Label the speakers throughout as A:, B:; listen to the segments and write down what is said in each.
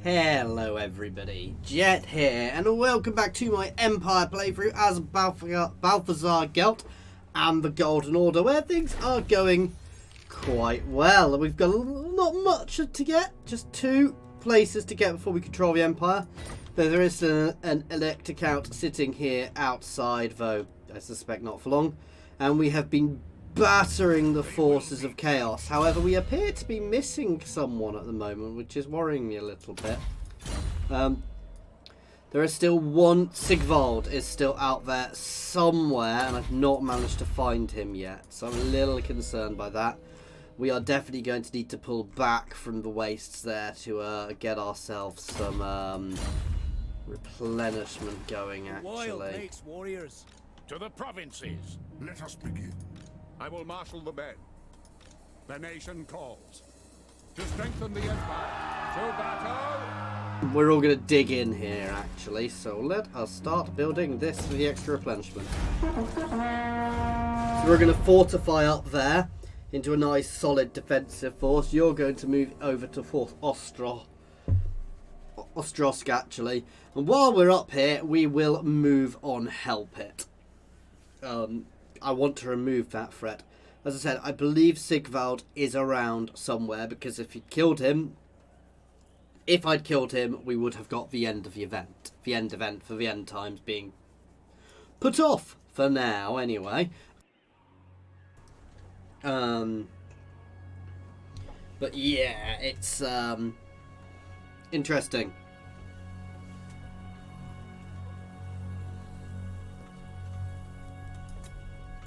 A: Hello everybody, Jet here, and welcome back to my Empire playthrough as Balthasar Gelt and the Golden Order, where things are going quite well. We've got not much to get, just 2 places to get before we control the Empire. There is an elect account sitting here outside, though I suspect not for long, and we have been battering the forces of chaos. However, we appear to be missing someone at the moment, which is worrying me a little bit. There is still one. Sigvald is still out there somewhere, and I've not managed to find him yet, so I'm a little concerned by that. We are definitely going to need to pull back from the wastes there to get ourselves some replenishment going, actually.
B: Wild makes warriors.
C: To the provinces.
D: Let us begin.
C: I will marshal the men. The nation calls. To strengthen the empire. To battle!
A: We're all going to dig in here, actually, so let us start building this for the extra replenishment. So we're going to fortify up there into a nice solid defensive force. You're going to move over to Fort Ostrosk, actually. And while we're up here, we will move on Help It. I want to remove that threat. As I said, I believe Sigvald is around somewhere, because if I'd killed him, we would have got the end of the event. The end event for the end times being put off for now, anyway. But yeah, it's interesting.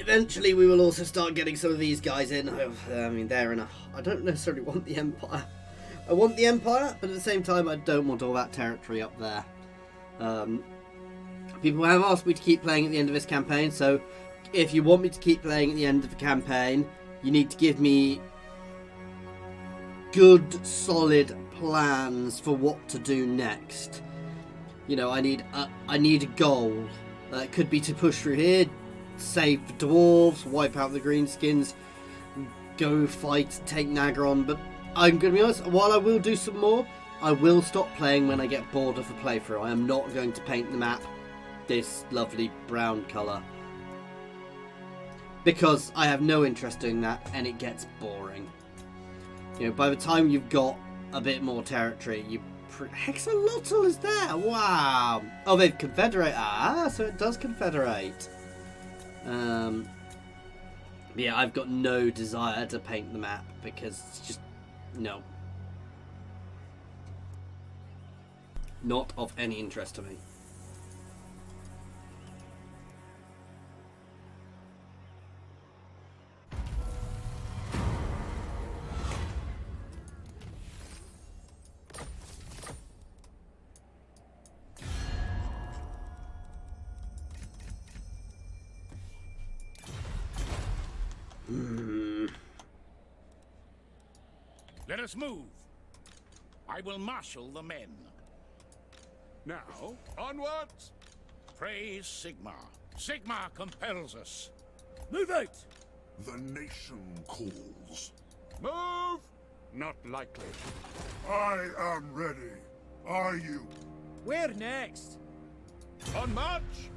A: Eventually we will also start getting some of these guys in. I mean, they're in a... I don't necessarily want the Empire. I want the Empire, but at the same time I don't want all that territory up there. People have asked me to keep playing at the end of this campaign, so if you want me to keep playing at the end of the campaign, you need to give me good, solid plans for what to do next. You know, I need a goal. It could be to push through here, save the dwarves, wipe out the greenskins, go fight, take Nagaron. But I'm going to be honest, while I will do some more, I will stop playing when I get bored of the playthrough. I am not going to paint the map this lovely brown colour, because I have no interest doing that and it gets boring. You know, by the time you've got a bit more territory, Hexalotl is there! Wow! Oh, they've confederate. Ah, so it does confederate. Yeah, I've got no desire to paint the map, because it's just... no. Not of any interest to me.
C: Let us move. I will marshal the men. Now, onwards! Praise Sigmar. Sigmar compels us.
B: Move out!
D: The nation calls.
C: Move! Not likely.
D: I am ready. Are you?
B: Where next?
C: On march!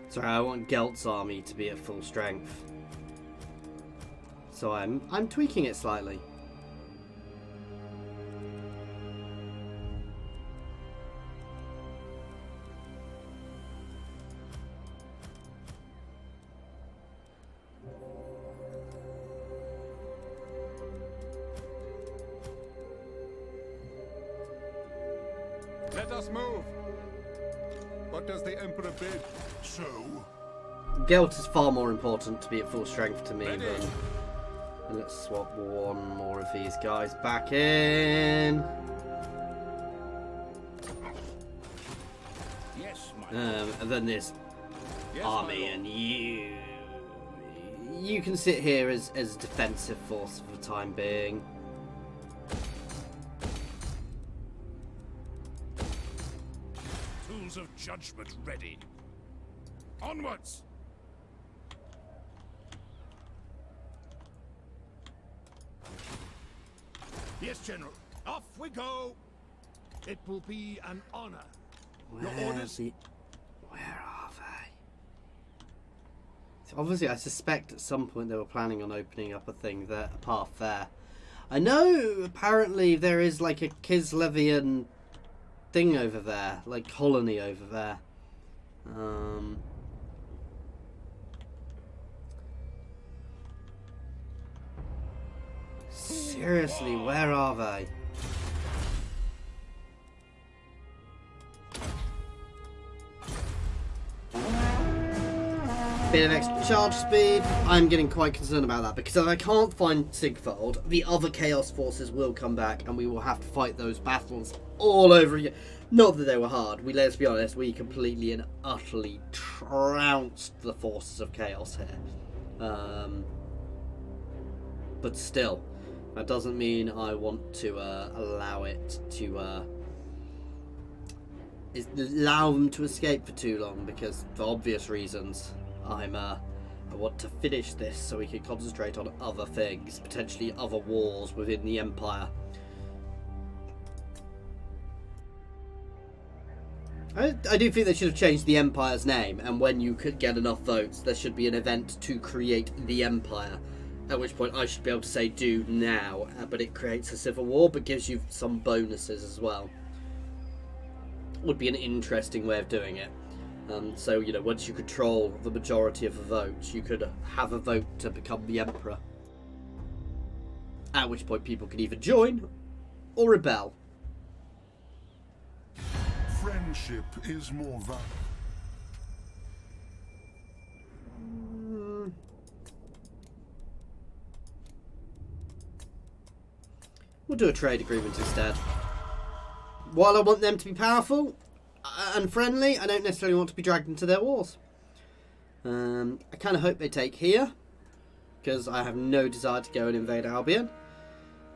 A: Sorry, I want Gelt's army to be at full strength, so I'm tweaking it slightly.
C: Let us move. What does the Emperor bid?
D: So?
A: Gelt is far more important to be at full strength to me
C: Ready.
A: than... And let's swap one more of these guys back in.
C: Yes, my
A: And then this
C: yes,
A: army,
C: my
A: and you can sit here as a defensive force for the time being.
C: Tools of judgment ready. Onwards! Yes, General. Off we go. It will be an honor.
A: Where are they? So obviously, I suspect at some point they were planning on opening up a thing there, a path there. I know apparently there is like a Kislevian thing over there, like colony over there. Seriously, where are they? Bit of extra charge speed. I'm getting quite concerned about that because if I can't find Sigfold, the other Chaos forces will come back and we will have to fight those battles all over again. Not that they were hard. Let's be honest, we completely and utterly trounced the forces of Chaos here. But still, that doesn't mean I want to allow it to allow them to escape for too long because, for obvious reasons, I want to finish this so we can concentrate on other things, potentially other wars within the Empire. I do think they should have changed the Empire's name, and when you could get enough votes, there should be an event to create the Empire. At which point I should be able to say do now, but it creates a civil war, but gives you some bonuses as well. Would be an interesting way of doing it. So, you know, once you control the majority of the votes, you could have a vote to become the Emperor. At which point people can either join or rebel.
D: Friendship is more valuable.
A: We'll do a trade agreement instead. While I want them to be powerful and friendly, I don't necessarily want to be dragged into their wars. I kind of hope they take here, because I have no desire to go and invade Albion.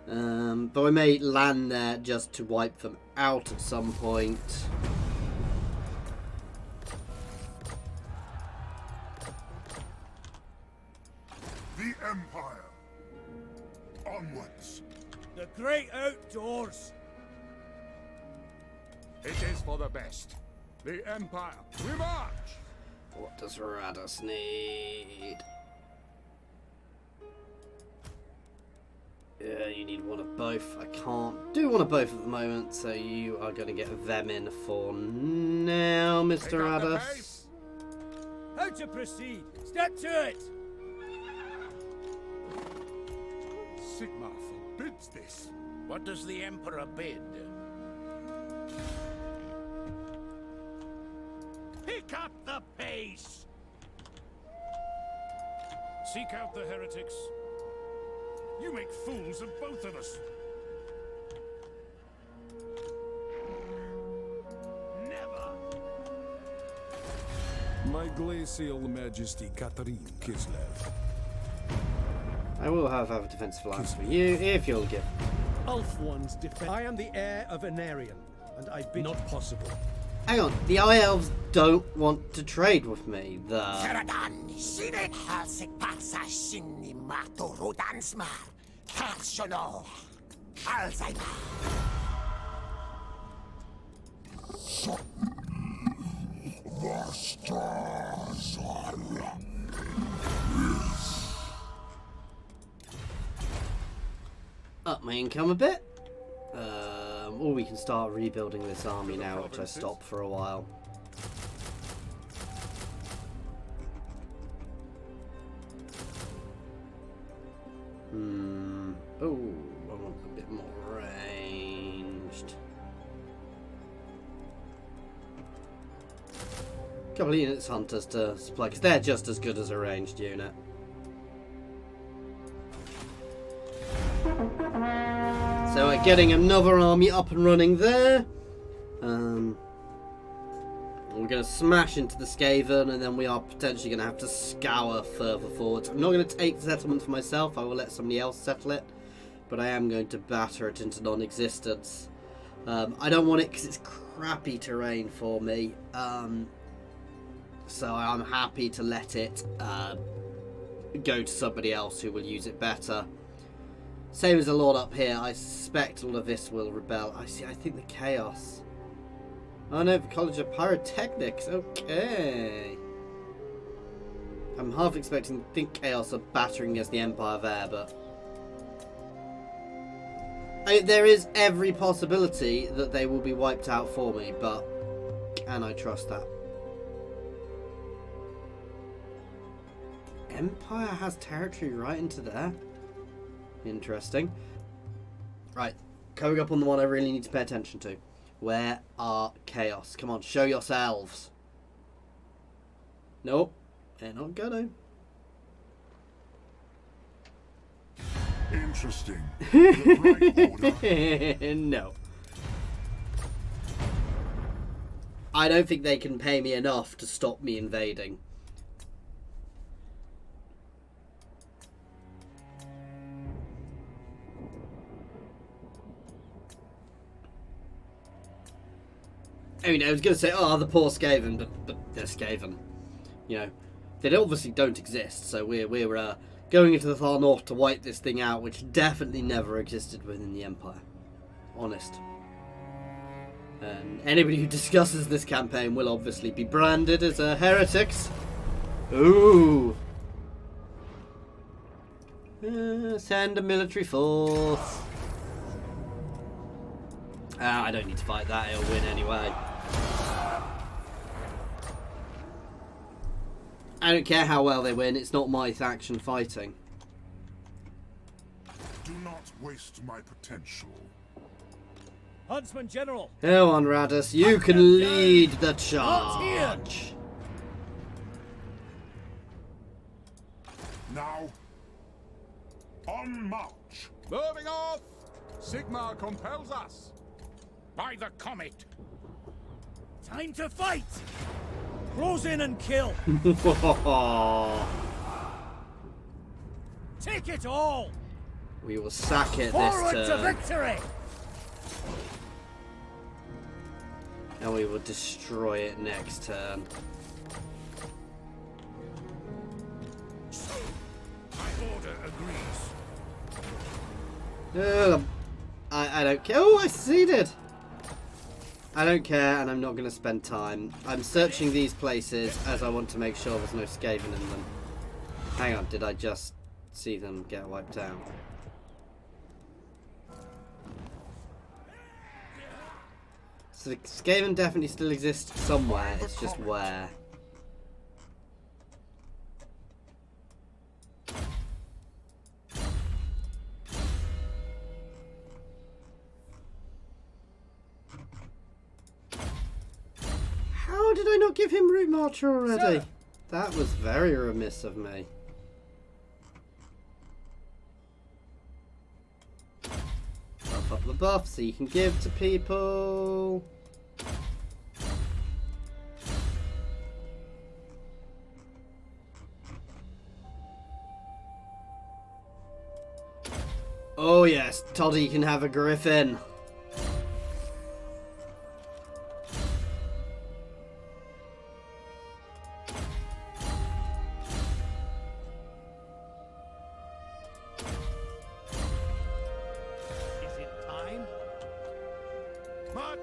A: But I may land there just to wipe them out at some point.
D: The Empire. Onwards.
B: The great outdoors.
C: It is for the best. The Empire. We march!
A: What does Radus need? Yeah, you need one of both. I can't do one of both at the moment, so you are going to get them in for now, Mr.
C: Pick up the
A: Radus.
C: pace.
B: How to proceed? Step to it.
C: Sigmar forbids this.
E: What does the Emperor bid? Pick up the pace!
C: Seek out the heretics. You make fools of both of us.
E: Never!
F: My glacial majesty Catherine Kislev.
A: I will have a defensive lance for you if you'll give.
G: Ulf one's defense. I am the heir of Anarion, and I bid not possible.
A: Hang on, the Eye Elves don't want to trade with me. Up my income a bit. Or we can start rebuilding this army now, which I stopped for a while. Oh, I want a bit more ranged. Couple of units hunters to supply, because they're just as good as a ranged unit. So we're getting another army up and running there. We're going to smash into the Skaven, and then we are potentially going to have to scour further forwards. I'm not going to take the settlement for myself. I will let somebody else settle it. But I am going to batter it into non-existence. I don't want it because it's crappy terrain for me. So I'm happy to let it go to somebody else who will use it better. Same as a lot up here. I suspect all of this will rebel. I think the Chaos. Oh no, the College of Pyrotechnics. Okay. I'm half expecting to think Chaos are battering against the Empire there, but... there is every possibility that they will be wiped out for me, but can I trust that? Empire has territory right into there. Interesting. Right, coming up on the one I really need to pay attention to. Where are Chaos? Come on, show yourselves. Nope, they're not gonna.
D: Interesting. The right order.
A: No. I don't think they can pay me enough to stop me invading. I mean, I was going to say, oh, the poor Skaven, but they're Skaven. You know, they obviously don't exist, so we're going into the far north to wipe this thing out, which definitely never existed within the Empire. Honest. And anybody who discusses this campaign will obviously be branded as heretics. Ooh. Send a military force. I don't need to fight that, it'll win anyway. I don't care how well they win, it's not my faction fighting.
D: Do not waste my potential.
B: Huntsman General.
A: Go on, Radus, you can lead the charge.
D: Now, on march.
C: Moving off! Sigmar compels us.
E: By the comet.
B: Time to fight. Close in and kill. Take it all.
A: We will sack it
B: Forward
A: this
B: to
A: turn.
B: victory.
A: And we will destroy it next turn.
E: My order agrees.
A: I don't care. Oh, I succeeded. I don't care, and I'm not going to spend time. I'm searching these places as I want to make sure there's no Skaven in them. Hang on, did I just see them get wiped out? So the Skaven definitely still exists somewhere, it's just where. How did I not give him Route Marcher already?
B: Sir.
A: That was very remiss of me. Buff up the buff so you can give to people. Oh yes, Toddy can have a griffin.
E: Is it time? March.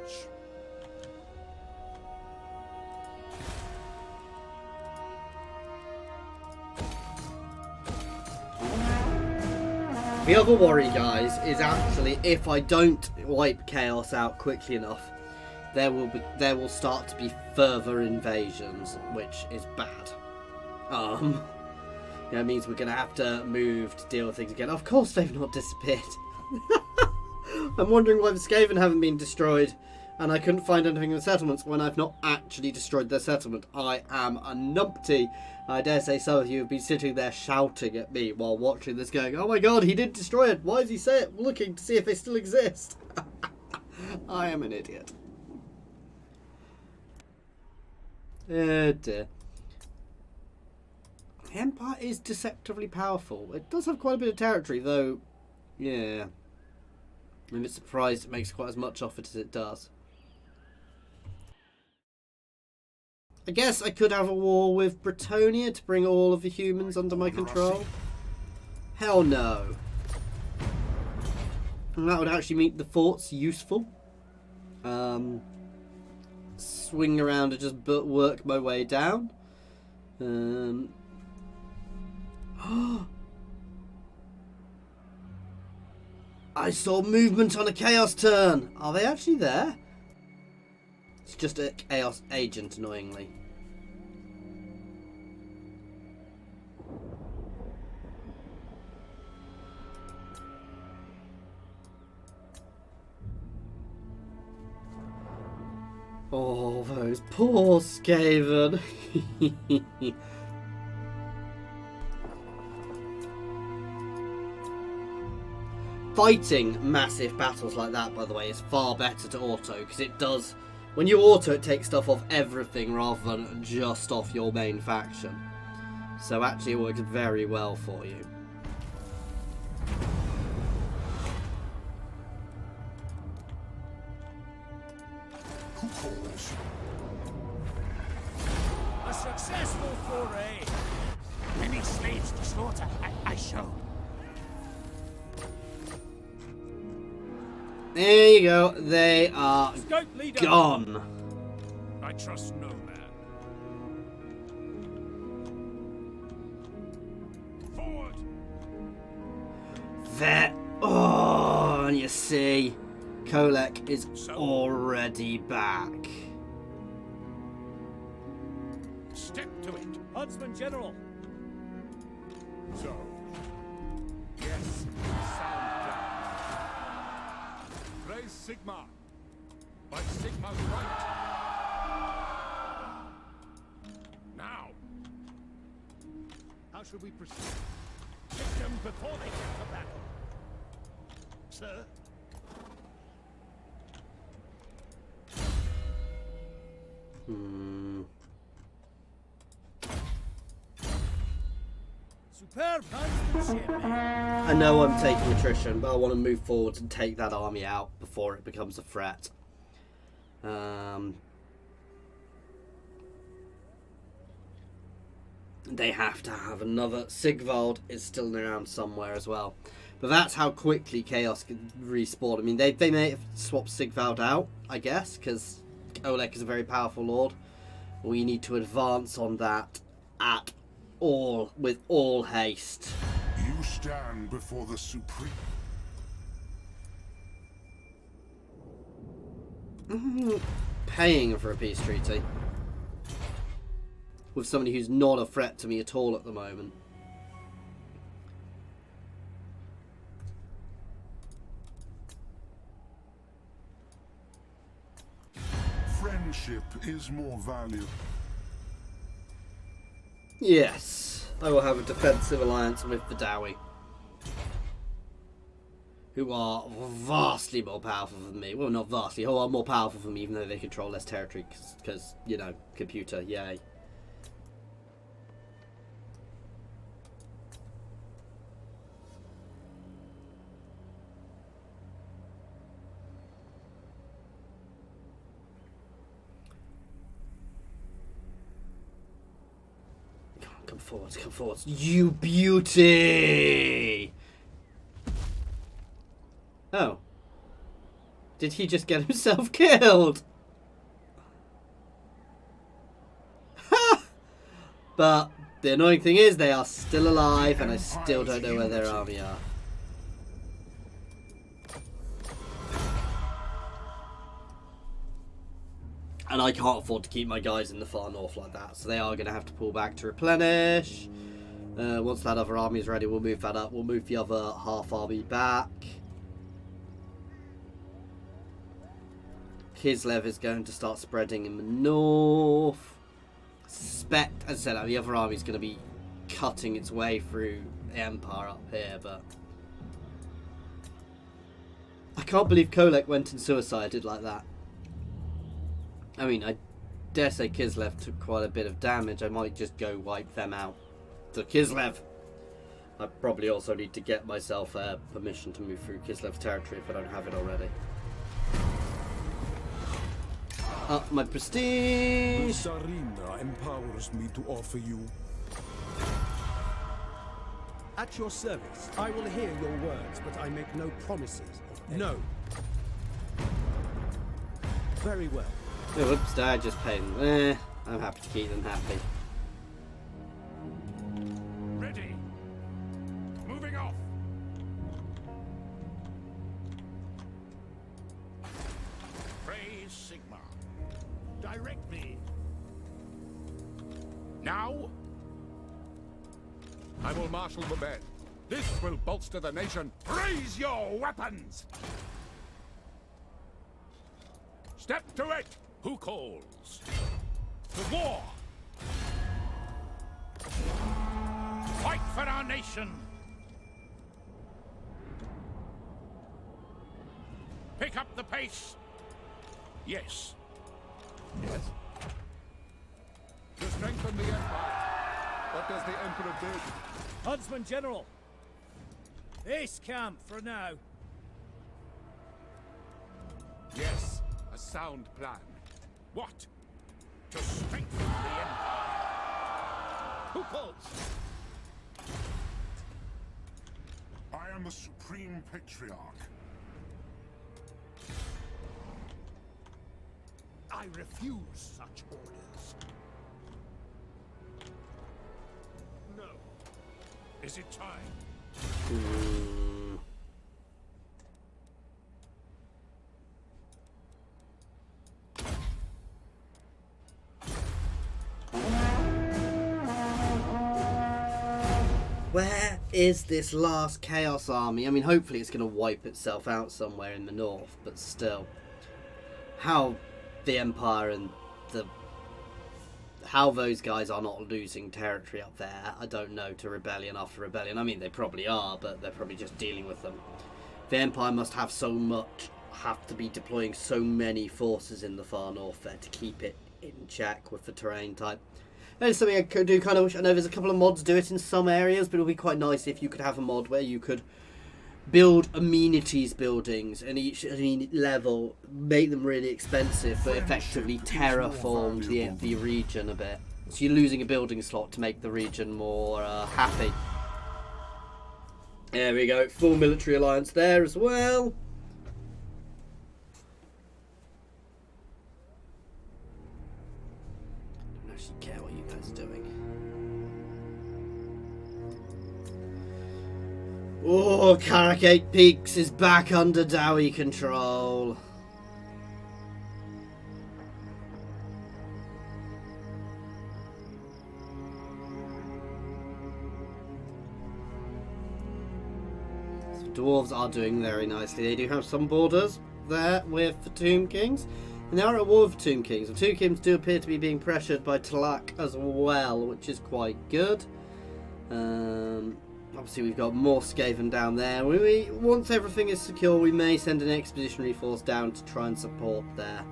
A: The other worry, guys, is actually if I don't wipe Chaos out quickly enough, there will start to be further invasions, which is bad. That means we're gonna have to move to deal with things again. Of course, they've not disappeared. I'm wondering why the Skaven haven't been destroyed, and I couldn't find anything in the settlements when I've not actually destroyed their settlement. I am a numpty. I dare say some of you have been sitting there shouting at me while watching this going, oh my god, he did destroy it. Why is he looking to see if they still exist? I am an idiot. Oh dear. The Empire is deceptively powerful. It does have quite a bit of territory, though. Yeah. I'm a bit surprised it makes quite as much of it as it does. I guess I could have a war with Bretonia to bring all of the humans under my control. Hell no. And that would actually make the forts useful. Swing around and just work my way down. I saw movement on a chaos turn. Are they actually there? It's just a chaos agent, annoyingly. Oh, those poor Skaven. Fighting massive battles like that, by the way, is far better to auto, because it does... When you auto, it takes stuff off everything rather than just off your main faction. So actually it works very well for you.
D: Who calls?
B: A successful foray.
E: Many slaves to slaughter, I show.
A: There you go. They are
B: Scout leader.
A: gone.
E: I trust no man. Forward!
A: There. Oh, and you see, Kolek is already back.
E: Step to it.
B: Huntsman General.
C: So, yes, sound plan. Raise Sigma. By Sigma's right. Now,
B: How should we proceed? Hit them before they get to battle. Sir? Superb huntsmanship, man.
A: I know I'm taking attrition, but I want to move forward and take that army out before it becomes a threat. They have to have another. Sigvald is still around somewhere as well. But that's how quickly Chaos can respawn. I mean, they may have swapped Sigvald out, I guess, because Olek is a very powerful lord. We need to advance on that at all, with all haste.
D: You stand before the Supreme.
A: Paying for a peace treaty with somebody who's not a threat to me at all at the moment.
D: Friendship is more valuable.
A: Yes, I will have a defensive alliance with the Dowie, who are vastly more powerful than me. Well, not vastly, who are more powerful than me, even though they control less territory, because, you know, computer, yay. Come forwards, come forwards. You beauty! Oh. Did he just get himself killed? Ha! But the annoying thing is they are still alive and I still don't know where their army are. And I can't afford to keep my guys in the far north like that, so they are going to have to pull back to replenish. Once that other army is ready, we'll move that up. We'll move the other half army back. Kislev is going to start spreading in the north. Suspect, as I said, the other army is going to be cutting its way through the Empire up here, but I can't believe Kolek went and suicided like that. I mean, I dare say Kislev took quite a bit of damage. I might just go wipe them out. So Kislev, I probably also need to get myself permission to move through Kislev's territory if I don't have it already. Up my
F: The
A: prestige.
F: Tsarina empowers me to offer you.
A: Oh, come on, come on, come on. You beauty! Oh, and you see, Kolek went and suicided like that. I can't believe Kolek went and suicided like that. I mean, I dare say Kislev took quite a bit of damage. I might just go wipe them out. So Kislev, I probably also need to get myself permission to move through Kislev's territory if I don't have it already.
F: The Tsarina empowers me to offer you.
G: At your service. I will hear your words, but I make no promises of any. No. Very well.
A: Oh, whoops, Dad just paid them. I'm happy to keep them happy.
B: Ready. Moving off. Praise Sigma. Direct me.
C: Now, I will marshal the men. This will bolster the nation.
B: Raise your weapons.
C: Step to it!
B: Who calls? To war. Fight for our nation. Pick up the pace. Yes.
C: Yes? To strengthen the Empire. What does the Emperor bid?
E: Huntsman General. Ace camp for now.
C: Yes, a sound plan.
B: What? To strengthen the Empire. Who calls?
D: I am the Supreme Patriarch.
B: I refuse such orders. No. Is it time?
A: Where is this last Chaos Army? I mean, hopefully it's going to wipe itself out somewhere in the north, but still. How the Empire and how those guys are not losing territory up there, I don't know, to rebellion after rebellion. I mean, they probably are, but they're probably just dealing with them. The Empire must have to be deploying so many forces in the far north there to keep it in check with the terrain type. That is something I could do. Kind of wish. I know there's a couple of mods do it in some areas, but it would be quite nice if you could have a mod where you could build amenities buildings and each level make them really expensive, but effectively terraformed the region a bit. So you're losing a building slot to make the region more happy. There we go. Full military alliance there as well. I don't actually care what you guys are doing. Oh, Caracate Peaks is back under Dowie control. So dwarves are doing very nicely. They do have some borders there with the Tomb Kings. And they are at war with the Tomb Kings. The Tomb Kings do appear to be being pressured by Tlak as well, which is quite good. Obviously, we've got more Skaven down there. Once everything is secure, we may send an expeditionary force down to try and support there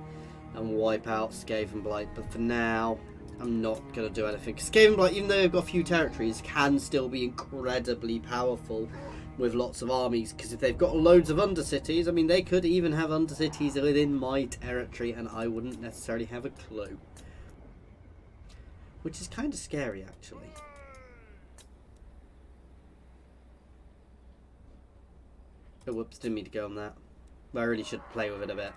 A: and wipe out Skaven Blight. But for now, I'm not going to do anything. Skaven Blight, even though they've got a few territories, can still be incredibly powerful with lots of armies. Because if they've got loads of undercities, I mean, they could even have undercities within my territory, and I wouldn't necessarily have a clue. Which is kind of scary, actually. Oh, whoops, didn't mean to go on that. I really should play with it a bit.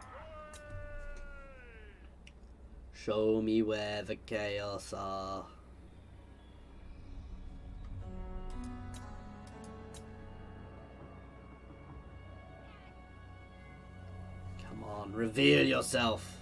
A: Show me where the chaos are. Come on, reveal yourself.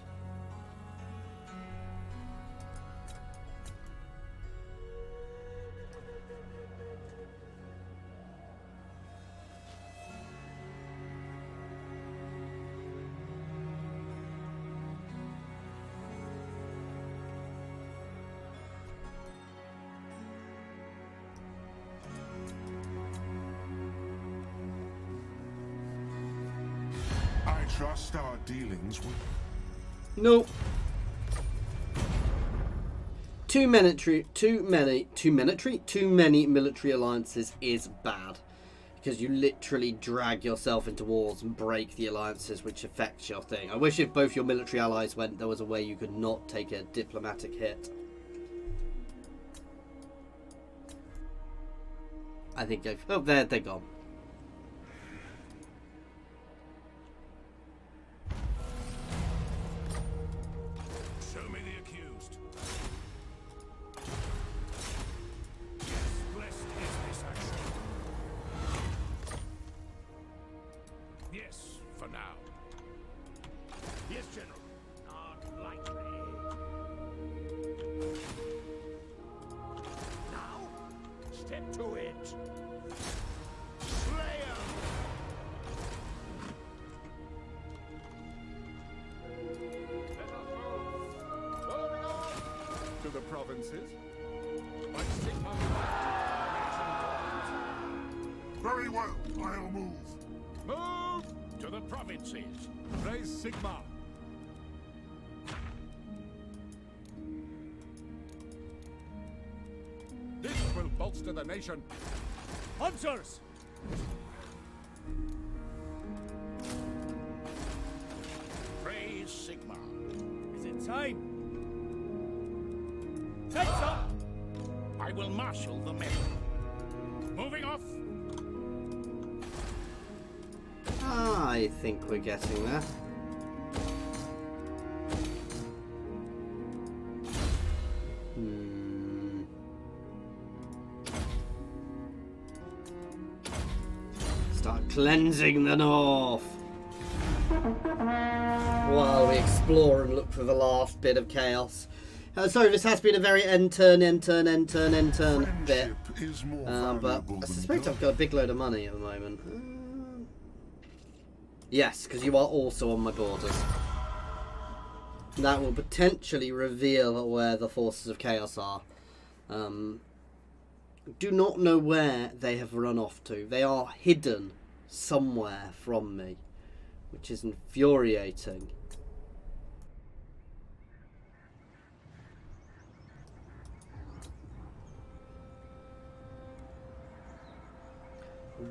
D: Trust our dealings with...
A: Nope. Too many military alliances is bad. Because you literally drag yourself into wars and break the alliances, which affects your thing. I wish if both your military allies went, there was a way you could not take a diplomatic hit. I think they've... Oh, they're gone.
B: Show me the accused. Yes, blessed is this action. Yes, for now. Yes, General. Not lightly. Now, step to it. Slayer!
C: To the provinces. By Sigma,
D: Very well, I'll move.
C: move!
B: To the provinces.
C: Raise Sigma. This will bolster the nation.
B: Hunters! Praise Sigma. Is it time? Heads up! I will marshal the men. Moving off.
A: I think we're getting there. Start cleansing the north while we explore and look for the last bit of chaos. Sorry, this has been a very end turn bit.
D: Friendship is more
A: But
D: valuable
A: I
D: than
A: suspect
D: gold.
A: I've got a big load of money at the moment. Yes, because you are also on my borders. That will potentially reveal where the forces of chaos are. Do not know where they have run off to. They are hidden somewhere from me, which is infuriating.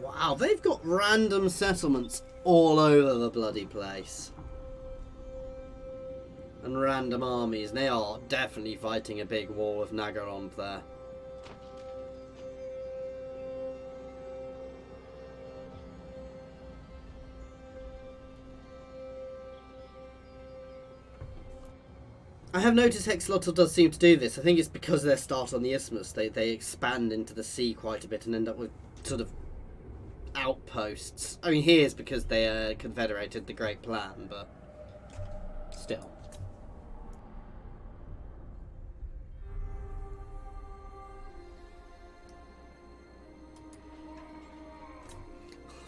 A: Wow, they've got random settlements all over the bloody place. And random armies. They are definitely fighting a big war with Nagaron there. I have noticed Hexlotl does seem to do this. I think it's because they start on the isthmus. They expand into the sea quite a bit and end up with sort of outposts. I mean, here's because they confederated the Great Plan, but still.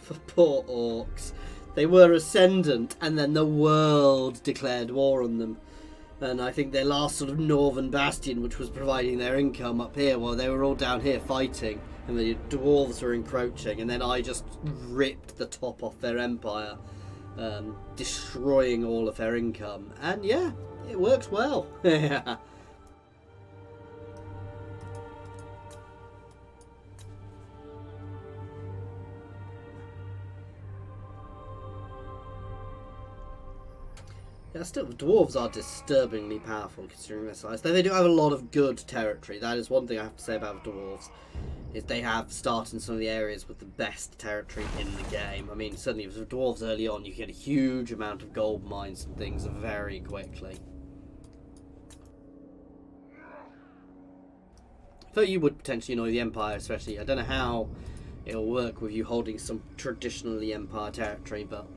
A: The poor orcs. They were ascendant, and then the world declared war on them. And I think their last sort of northern bastion, which was providing their income up here, while they were all down here fighting, and the dwarves were encroaching, and then I just ripped the top off their empire, destroying all of their income. And yeah, it works well. Yeah, still, the dwarves are disturbingly powerful considering their size. Though they do have a lot of good territory. That is one thing I have to say about the dwarves. Is they have started in some of the areas with the best territory in the game. I mean, certainly with the dwarves early on, you get a huge amount of gold mines and things very quickly. Though you would potentially annoy the Empire, especially. I don't know how it'll work with you holding some traditionally Empire territory, but...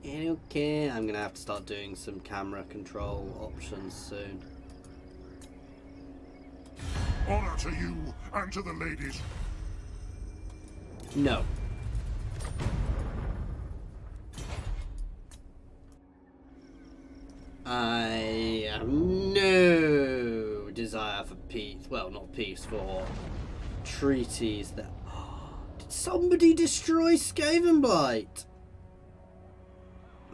A: Okay, I'm gonna have to start doing some camera control options soon.
D: Honor to you and to the ladies.
A: No. I have no desire for peace. Well, not peace, for treaties that... Did somebody destroy Skavenblight?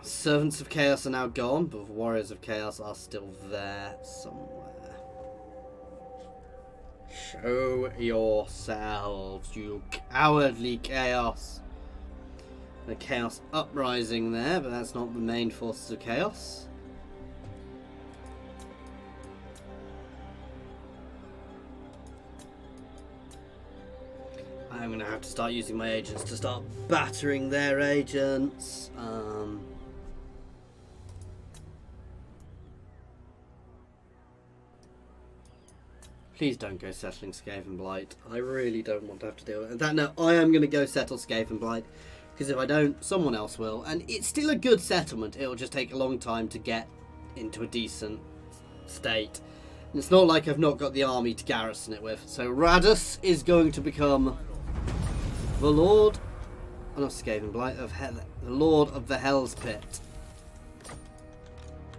A: Servants of Chaos are now gone, but Warriors of Chaos are still there somewhere. Show yourselves, you cowardly Chaos. The Chaos Uprising there, but that's not the main forces of Chaos. I'm going to have to start using my agents to start battering their agents. Please don't go settling Skaven Blight. I really don't want to have to deal with it. No, I am going to go settle Skaven Blight. Because if I don't, someone else will. And it's still a good settlement. It'll just take a long time to get into a decent state. And it's not like I've not got the army to garrison it with. So Radus is going to become the Lord, oh, not Skaven Blight, of Hell, the Lord of the Hell's Pit.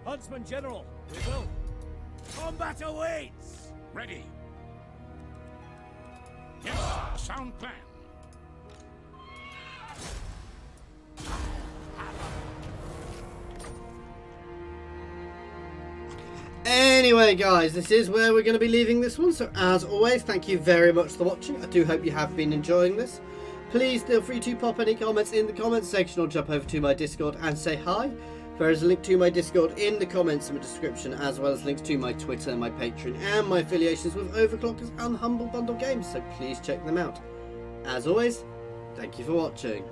B: Huntsman General, we will. Combat awaits!
E: Ready. Yes, sound plan.
A: Anyway, guys, this is where we're going to be leaving this one. So, as always, thank you very much for watching. I do hope you have been enjoying this. Please feel free to pop any comments in the comments section or jump over to my Discord and say hi. There is a link to my Discord in the comments and the description, as well as links to my Twitter, my Patreon, and my affiliations with Overclockers and Humble Bundle Games. So please check them out. As always, thank you for watching.